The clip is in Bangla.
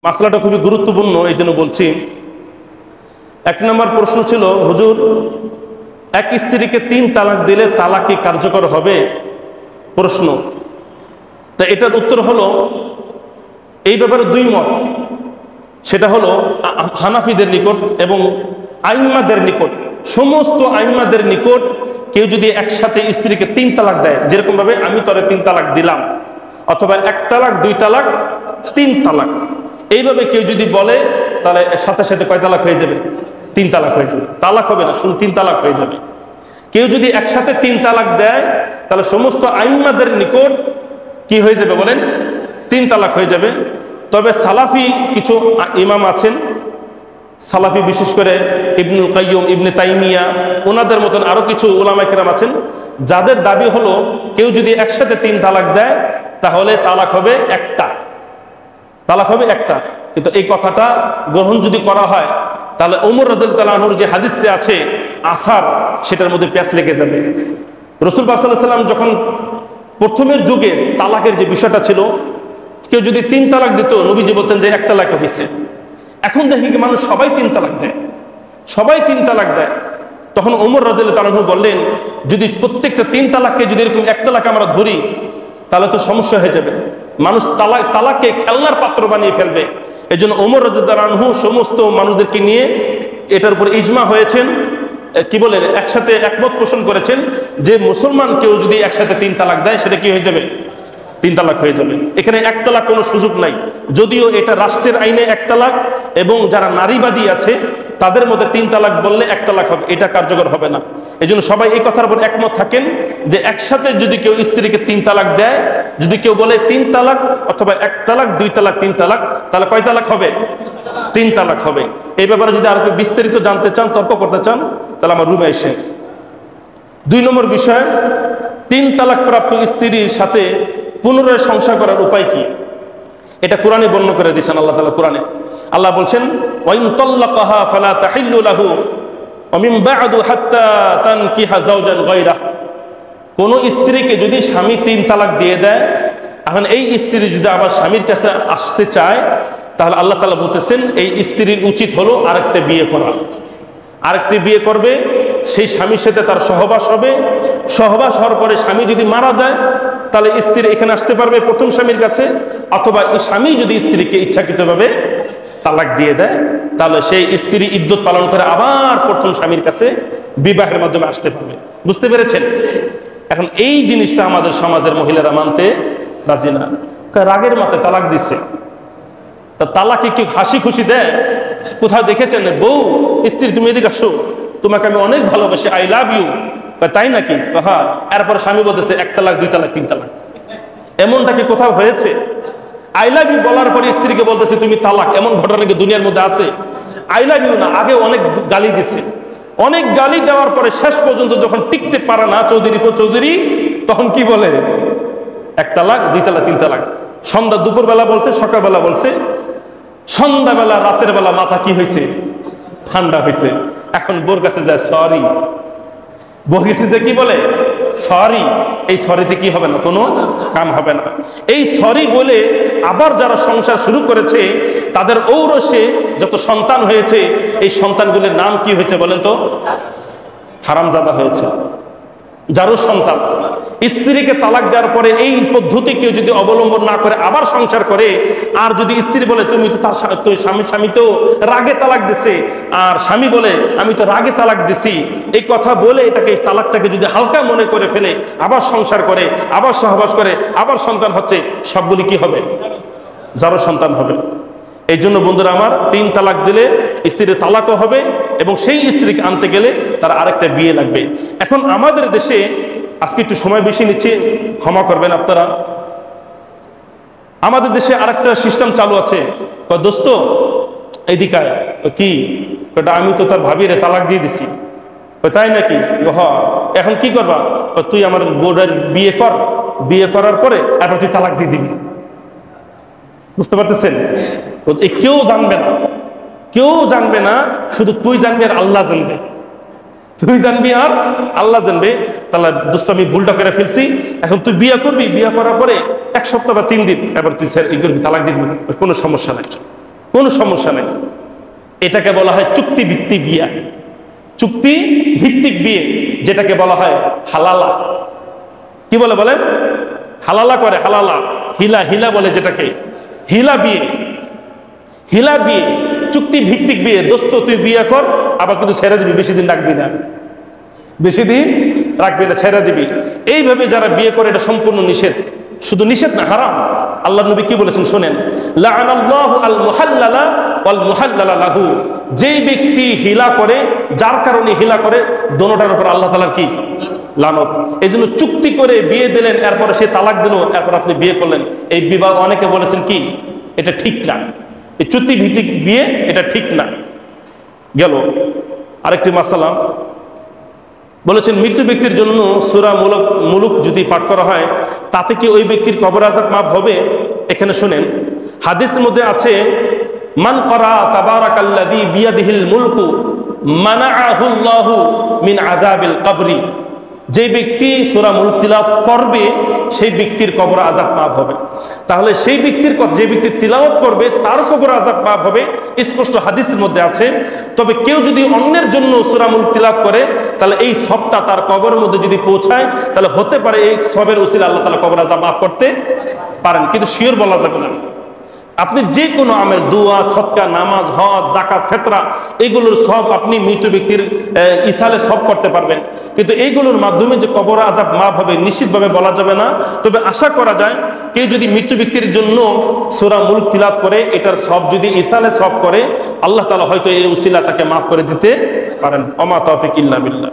মাসলাটা খুবই গুরুত্বপূর্ণ, এই জন্য বলছি। এক নম্বর প্রশ্ন ছিল, হুজুর এক স্ত্রীকে 3 তালাক দিলে তালাক কি কার্যকর হবে? প্রশ্ন। তা এটার উত্তর হলো, এই ব্যাপারে 2 মত। সেটা হলো হানাফিদের নিকট এবং আইম্মাদের নিকট, সমস্ত আইম্মাদের নিকট কেউ যদি একসাথে স্ত্রীকে 3 তালাক দেয়, যেরকম ভাবে আমি তোরে 3 তালাক দিলাম, অথবা 1 তালাক, 2 তালাক, 3 তালাক, এইভাবে কেউ যদি বলে, তাহলে সাথে সাথে কয় তালাক হয়ে যাবে? 3 তালাক হয়ে যাবে। তালাক হবে না, শুধু 3 তালাক হয়ে যাবে। কেউ যদি একসাথে 3 তালাক দেয়, তাহলে সমস্ত আইম্মাদের নিকট কি হয়ে যাবে বলেন? 3 তালাক হয়ে যাবে। তবে সালাফি কিছু ইমাম আছেন, সালাফি বিশেষ করে ইবনুল কাইয়্যুম, ইবনে তাইমিয়া, ওনাদের মতন আরো কিছু উলামা কেরাম আছেন, যাদের দাবি হলো কেউ যদি একসাথে 3 তালাক দেয়, তাহলে তালাক হবে একটা, তালাক হবে একটা। কিন্তু এই কথাটা গ্রহণ যদি করা হয়, তাহলে ওমর রাদিয়াল্লাহু আনহুর যে হাদিসটি আছে আসার, সেটার মধ্যে প্যাঁচ লেগে যাবে। রাসূল পাক সাল্লাল্লাহু আলাইহি ওয়াসাল্লাম যখন প্রথমের যুগে তালাকের যে বিষয়টা ছিল, কেউ যদি 3 তালাক দিত, নবীজি বলতেন যে 1 তালাক হয়েছে। এখন দেখি কি মানুষ সবাই 3 তালাক দেয়, সবাই 3 তালাক দেয়। তখন ওমর রাদিয়াল্লাহু আনহু বললেন, যদি প্রত্যেকটা 3 তালাককে যদি এরকম 1 তালাক আমরা ধরি, তাহলে তো সমস্যা হয়ে যাবে। মানুষ তালাককে খেলনার পাত্র বানিয়ে ফেলবে। এই জন্য ওমর রাদিয়াল্লাহু আনহু সমস্ত মানুষদেরকে নিয়ে এটার উপর ইজমা হয়েছেন, কি বলেন, একসাথে একমত পোষণ করেছেন যে মুসলমান কেউ যদি একসাথে 3 তালাক দেয়, সেটা কি হয়ে যাবে? 3 তালাক হয়ে যাবে। এখানে 1 তালাক কোনো সুযোগ নাই। যদিও এটা রাষ্ট্রের আইনে 1 তালাক, এবং যারা নারীবাদী আছে তাদের মধ্যে 3 তালাক বললে 1 তালাক হবে, এটা কার্যকর হবে না। এই জন্য সবাই এই কথার উপর একমত থাকেন যে একসাথে যদি কেউ স্ত্রীকে 3 তালাক দেয়, যদি কেউ বলে 3 তালাক অথবা 1 তালাক, 2 তালাক, 3 তালাক, তাহলে কয় তালাক হবে? 3 তালাক হবে। এই ব্যাপারে যদি আরো বিস্তারিত জানতে চান, তর্ক করতে চান, তাহলে আমার রুমে এসে। 2 নম্বর বিষয়, 3 তালাক প্রাপ্ত স্ত্রীর সাথে পুনরায় সংসার করার উপায় কি? এটা কোরআনে বর্ণনা করে দিয়েছেন আল্লাহ তাআলা। কোরআনে আল্লাহ বলছেন, ওয়াইন তাল্লাকাহা ফালা তাহিল্লু লাহু ওয়া মিন বা'দু হাত্তা তানকিহা যাওজান গায়রাহ। কোন স্ত্রীকে যদি স্বামী 3 তালাক দিয়ে দেয়, এখন এই স্ত্রী যদি আবার স্বামীর কাছে আসতে চায়, তাহলে আল্লাহ তাআলা বলতেছেন এই স্ত্রীর উচিত হলো আরেকটা বিয়ে করা, আরেকটি বিয়ে করবে, সেই স্বামীর সাথে তার সহবাস হবে। সহবাস হওয়ার পরে স্বামী যদি মারা যায়, তাহলে স্ত্রী এখানে আসতে পারবে প্রথম স্বামীর কাছে, অথবা এই স্বামী যদি স্ত্রীকে ইচ্ছাকৃতভাবে তালাক দিয়ে দেয়, তাহলে সেই স্ত্রী ইদ্যত পালন করে আবার প্রথম স্বামীর কাছে বিবাহের মাধ্যমে আসতে পারবে। বুঝতে পেরেছেন? এখন এই জিনিসটা আমাদের সমাজের মহিলারা মানতে রাজি না। রাগের মাথায় তালাক দিচ্ছে, তা তালাকে কি হাসি খুশি দেয়? কোথাও দেখেছেন বউ স্ত্রী তুমি এদিকে আসো, তোমাকে আমি অনেক ভালোবাসি, আই লাভ ইউ, তাই নাকি? হ্যাঁ। এরপরে স্বামী বলতেছে 1 তালাক, 2 তালাক, 3 তালাক। এমনটা কি কোথাও হয়েছে? আই লাভ ইউ বলার পরে স্ত্রীকে বলতেছে তুমি তালাক, এমন ঘটনা কি দুনিয়ার মধ্যে আছে? আই লাভ ইউ না, আগে অনেক গালি দিছে, অনেক গালি দেওয়ার পরে শেষ পর্যন্ত যখন টিকতে পারে না চৌধুরী, তখন কি বলে? 1 তালাক, 2 তালাক, 3 তালাক। সন্ধ্যা দুপুরবেলা বলছে, সকালবেলা বলছে, সন্ধ্যাবেলা রাতের বেলা মাথা কি হয়েছে? ঠান্ডা হয়েছে। এখন বোর কাছে যায় সরি, বোর কাছে যে কি বলে? সরি। এই সরিতে কি হবে না, কোনো কাম হবে না। এই সরি বলে আবার যারা সংসার শুরু করেছে, তাদের ঔরসে যত সন্তান হয়েছে, এই সন্তানগুলির নাম কি হয়েছে বলেন তো? হারামজাদা হয়েছে। যারও সন্তান স্ত্রীকে তালাক দেওয়ার পরে এই পদ্ধতি কেউ যদি অবলম্বন না করে আবার সংসার করে, আর যদি স্ত্রী বলে তুমি তো তার স্বামী তো রাগে তালাক দিছে, আর স্বামী বলে আমি তো রাগে তালাক দিছি, এই কথা বলে এটাকে তালাকটাকে যদি হালকা মনে করে ফেলে, আবার সংসার করে, আবার সহবাস করে, আবার সন্তান হচ্ছে, সবগুলি কি হবে? যারও সন্তান হবে। এই জন্য বন্ধুরা আমার, 3 তালাক দিলে স্ত্রীর তালাকও হবে, এবং সেই স্ত্রীকে আনতে গেলে তার আরেকটা বিয়ে লাগবে। এখন আমাদের দেশে, আজকে একটু সময় বেশি নিচ্ছে, ক্ষমা করবেন আপনারা, আমাদের দেশে আরেকটা সিস্টেম চালু আছে। দোস্ত এইদিকে কি, আমি তো তার ভাবিরে তালাক দিয়ে দিছি। তাই নাকি? এখন কি করবা? তুই আমার বোর্ডের বিয়ে কর, বিয়ে করার পরে এত তুই তালাক দিয়ে দিবি। বুঝতে পারতেছেন? কেউ জানবে না, কেউ জানবে না, শুধু তুই জানবি আর আল্লাহ জানবে। তুই জানবি আর আল্লাহ জানবে। তাহলে দোস্ত আমি ভুলটা করে ফেলছি, এখন তুই বিয়ে করবি, বিয়ে করার পরে 1 সপ্তাহ বা 3 দিন এবার তুই স্যার এই করবি, তালাক দিয়ে দিবি, কোনো সমস্যা নাই। কোনো সমস্যা নেই। এটাকে বলা হয় চুক্তিভিত্তিক বিয়ে, চুক্তি ভিত্তিক বিয়ে, যেটাকে বলা হয় হালালা। কি বলে বলেন? হালালা করে, হালালা, হিলা, হিলা বলে যেটাকে, হিলা বিয়ে। হিলা বিয়ে, চুক্তি ভিত্তিক বিয়ে। দোস্ত তুই বিয়ে কর, আবার কিন্তু ছেড়ে দিবি, বেশি দিন রাখবি না, বেশি দিন রাখবি না, ছেড়ে দিবি। এইভাবে যারা বিয়ে করে এটা সম্পূর্ণ নিষেধ। শুধু নিষেধ না, হারাম। আল্লাহ নবী কি বলেছেন শোনেন, লাআনাল্লাহু আল মুহাল্লালা ওয়াল মুহাল্লালা লাহু। যেই ব্যক্তি হিলা করে, যার কারণে হিলা করে, দোনোটার উপর আল্লাহ তাআলার কি লানত। এই জন্য চুক্তি করে বিয়ে দিলেন, এরপরে সে তালাক দিল, এরপর আপনি বিয়ে করলেন, এই বিবাহ অনেকে বলেছেন কি এটা ঠিক না, এই চুক্তি ভিত্তিক বিয়ে এটা ঠিক না। গেল আরেকটি মাসালা, বলেছেন মৃত্যু ব্যক্তির জন্য সূরা মুলুক যদি পাঠ করা হয় তাতে কি ওই ব্যক্তির কবর আযাব মাফ হবে? এখানে শুনেন, হাদিসের মধ্যে আছে, মান ক্বারা তাবারাকাল্লাযী বিয়াদিহিল মুলকু মানাআহুল্লাহু মিন আযাবিল কবরি। যে ব্যক্তি সূরা মুলক তিলাওয়াত করবে সেই ব্যক্তির কবর আযাব মাফ হবে। তাহলে সেই ব্যক্তির যে ব্যক্তি তিলাওয়াত করবে তার কবর আযাব মাফ হবে, স্পষ্ট হাদিসের মধ্যে আছে। তবে কেউ যদি অন্যের জন্য সূরা মুলক তিলাওয়াত করে তাহলে এই সবটা তার কবরের মধ্যে যদি পৌঁছায় তাহলে হতে পারে এই সবের উসিলা আল্লাহ তাআলা কবর আযাব মাফ করতে পারেন, কিন্তু শিওর বলা যাবে না। আপনি যে কোনো আমল, দোয়া, সদকা, নামাজ, হজ, যাকাত, ফিতরা, এগুলোর সব আপনি মৃত ব্যক্তির ইসালে সব করতে পারবেন, কিন্তু এইগুলোর মাধ্যমে যে কবর আযাব মাফ হবে নিশ্চিতভাবে বলা যাবে না। তবে আশা করা যায় কেউ যদি মৃত ব্যক্তির জন্য সূরা মুলক তিলাওয়াত করে, এটার সব যদি ইসালে সব করে, আল্লাহ তাআলা হয়তো এই উসিলা তাকে মাফ করে দিতে পারেন। ওমা তাওফিক ইল্লা বিল্লাহ।